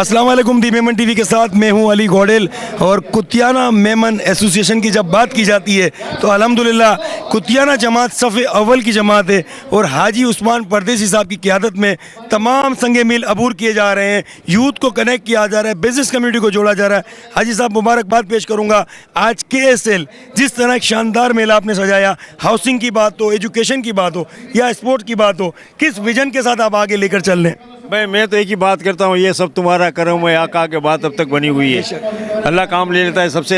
अस्सलाम वालेकुम। दी मेमन टीवी के साथ मैं हूं अली घोडेल। और कुतियाना मेमन एसोसिएशन की जब बात की जाती है तो अल्हम्दुलिल्लाह कुतियाना जमात सफ़े अव्वल की जमात है और हाजी उस्मान परदेसी साहब की क़ियादत में तमाम संगे मील अबूर किए जा रहे हैं। यूथ को कनेक्ट किया जा रहा है, बिज़नेस कम्युनिटी को जोड़ा जा रहा है। हाजी साहब मुबारकबाद पेश करूँगा। आज KSL जिस तरह एक शानदार मेला आपने सजाया, हाउसिंग की बात हो, एजुकेशन की बात हो या स्पोर्ट की बात हो, किस विजन के साथ आप आगे लेकर चल रहे हैं? भाई मैं तो एक ही बात करता हूँ, ये सब तुम्हारा करम है, आका के बात अब तक बनी हुई है। अल्लाह काम ले लेता है सबसे।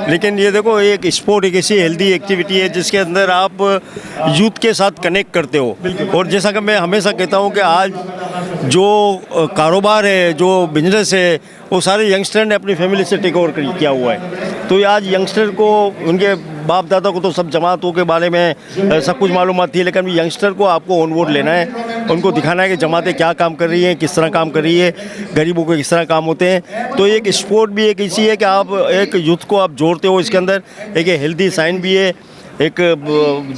लेकिन ये देखो, एक स्पोर्ट एक ऐसी हेल्दी एक्टिविटी है जिसके अंदर आप यूथ के साथ कनेक्ट करते हो। और जैसा कि मैं हमेशा कहता हूँ कि आज जो कारोबार है, जो बिजनेस है, वो सारे यंगस्टर ने अपनी फैमिली से टेक ओवर किया हुआ है। तो ये आज यंगस्टर को, उनके बाप दादा को तो सब जमातों के बारे में सब कुछ मालूमात थी, लेकिन यंगस्टर को आपको ऑन बोर्ड लेना है, उनको दिखाना है कि जमातें क्या काम कर रही हैं, किस तरह काम कर रही है, गरीबों को किस तरह काम होते हैं। तो एक स्पोर्ट भी एक ऐसी है कि आप एक यूथ को आप जोड़ते हो इसके अंदर। एक हेल्दी साइन भी है, एक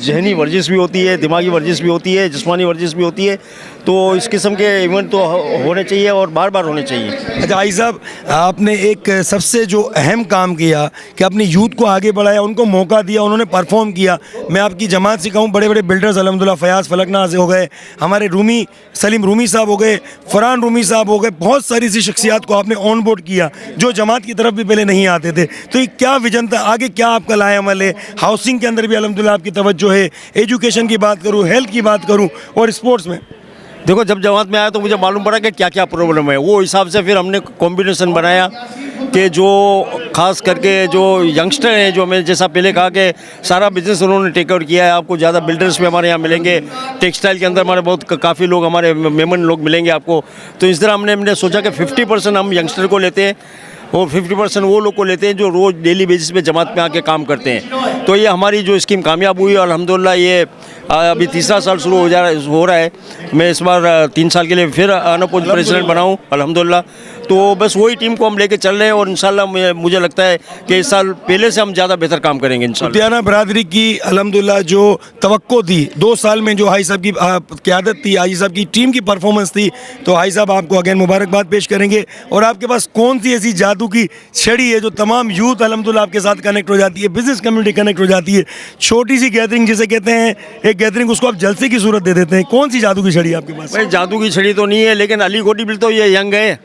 जहनी वर्जिश भी होती है, दिमागी वर्जिश भी होती है, जिस्मानी वर्जिश भी होती है। तो इस किस्म के इवेंट तो होने चाहिए और बार बार होने चाहिए। अच्छा हाजी साहब, आपने एक सबसे जो अहम काम किया कि अपनी यूथ को आगे बढ़ाया, उनको मौका दिया, उन्होंने परफॉर्म किया। मैं आपकी जमात से कहूँ, बड़े बड़े बिल्डर्स अल्हम्दुलिल्लाह फयाज़ फलकनाज़ हो गए, हमारे रूमी सलीम रूमी साहब हो गए, फरहान रूमी साहब हो गए, बहुत सारी ऐसी शख्सियात को आपने ऑन बोर्ड किया जो जमात की तरफ भी पहले नहीं आते थे। तो ये क्या विजन था, आगे क्या आपका लाए अमल है? हाउसिंग के अंदर भी अल्हम्दुलिल्लाह आपकी तवज्जो है, एजुकेशन की बात करूँ, हेल्थ की बात करूँ और स्पोर्ट्स में। देखो, जब जमात में आया तो मुझे मालूम पड़ा कि क्या क्या प्रॉब्लम है। वो हिसाब से फिर हमने कॉम्बिनेशन बनाया कि जो खास करके जो यंगस्टर हैं, जो मैंने जैसा पहले कहा कि सारा बिजनेस उन्होंने टेक ओवर किया है। आपको ज़्यादा बिल्डर्स भी हमारे यहाँ मिलेंगे, टेक्सटाइल के अंदर हमारे बहुत काफ़ी लोग, हमारे मेमन लोग मिलेंगे आपको। तो इस तरह हमने सोचा कि 50% हम यंगस्टर को लेते हैं और 50% वो लोग को लेते हैं जो रोज़ डेली बेसिस पे जमात में आके काम करते हैं। तो ये हमारी जो स्कीम कामयाब हुई और अल्हम्दुलिल्लाह ये अभी तीसरा साल शुरू हो रहा है। मैं इस बार 3 साल के लिए फिर अनअपोज्ड प्रेसिडेंट बनाऊँ अल्हम्दुलिल्लाह। तो बस वही टीम को हम लेके चल रहे हैं और इंशाल्लाह मुझे लगता है कि इस साल पहले से हम ज़्यादा बेहतर काम करेंगे इंशाल्लाह। कुतियाना बरादरी की अल्हम्दुलिल्लाह जो तवक्को थी 2 साल में, जो हाजी साहब की क़यादत थी, हाजी साहब की टीम की परफॉर्मेंस थी, तो हाजी साहब आपको अगेन मुबारकबाद पेश करेंगे। और आपके पास कौन सी ऐसी जादू की छड़ी है जो तमाम यूथ अल्हम्दुलिल्लाह आपके साथ कनेक्ट हो जाती है, बिजनेस कम्युनिटी कनेक्ट हो जाती है? छोटी सी गैदरिंग जिसे कहते हैं, एक गैदरिंग, उसको आप जलसे की सूरत दे देते हैं। कौन सी जादू की छड़ी है आपके पास? भाई जादू की छड़ी तो नहीं है, लेकिन अली घोडी भी तो ये यंग है,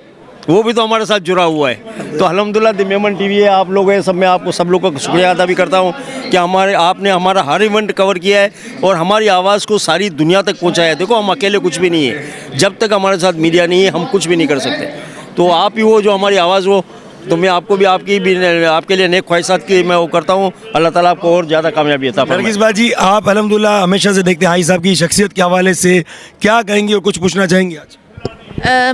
वो भी तो हमारे साथ जुड़ा हुआ है। तो अल्हम्दुलिल्लाह दी मेमन टीवी है, आप लोग हैं, सब मैं आपको सब लोग का शुक्रिया अदा भी करता हूँ कि आपने हमारा हर इवेंट कवर किया है और हमारी आवाज़ को सारी दुनिया तक पहुँचाया है। देखो, हम अकेले कुछ भी नहीं है, जब तक हमारे साथ मीडिया नहीं है हम कुछ भी नहीं कर सकते। तो आप ही वो जो हमारी आवाज़ हो, तो मैं आपको भी आपके लिए नेक ख्वाहिशात की मैं वो करता हूँ। अल्लाह ताला आपको और ज़्यादा कामयाबी अता फरमाए। नरगिस बाजी, आप अल्हम्दुलिल्लाह हमेशा से देखते हैं हाजी साहब की शख्सियत के हवाले से क्या कहेंगे और कुछ पूछना चाहेंगे आज?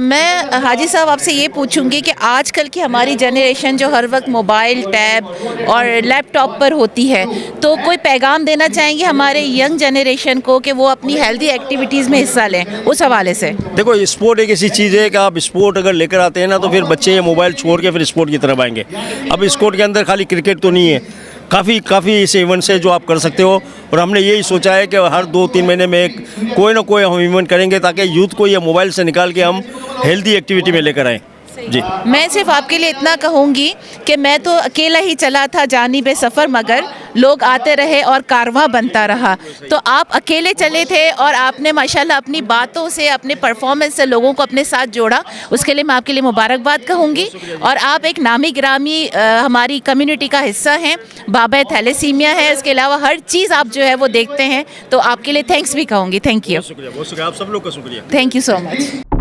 मैं हाजी साहब आपसे ये पूछूंगी कि आजकल की हमारी जनरेशन जो हर वक्त मोबाइल, टैब और लैपटॉप पर होती है, तो कोई पैगाम देना चाहेंगे हमारे यंग जनरेशन को कि वो अपनी हेल्दी एक्टिविटीज़ में हिस्सा लें, उस हवाले से? देखो, स्पोर्ट एक ऐसी चीज़ है कि आप स्पोर्ट अगर लेकर आते हैं ना, तो फिर बच्चे मोबाइल छोड़ के फिर स्पोर्ट की तरफ आएंगे। अब स्पोर्ट के अंदर खाली क्रिकेट तो नहीं है, काफ़ी ऐसे इवेंट्स हैं जो आप कर सकते हो। और हमने यही सोचा है कि हर 2-3 महीने में कोई ना कोई हम इवेंट करेंगे ताकि यूथ को ये मोबाइल से निकाल के हम हेल्दी एक्टिविटी में लेकर आएँ। जी, मैं सिर्फ आपके लिए इतना कहूँगी कि मैं तो अकेला ही चला था जानिबे सफ़र, मगर लोग आते रहे और कारवां बनता रहा। तो आप अकेले चले थे और आपने माशाल्लाह अपनी बातों से, अपने परफॉर्मेंस से लोगों को अपने साथ जोड़ा। उसके लिए मैं आपके लिए मुबारकबाद कहूँगी। और आप एक नामी गिरामी हमारी कम्युनिटी का हिस्सा हैं। बाबा थैलेसीमिया है, इसके अलावा हर चीज़ आप जो है वो देखते हैं, तो आपके लिए थैंक्स भी कहूँगी। थैंक यू, बहुत शुक्रिया, आप सब लोग का शुक्रिया। Thank you so much.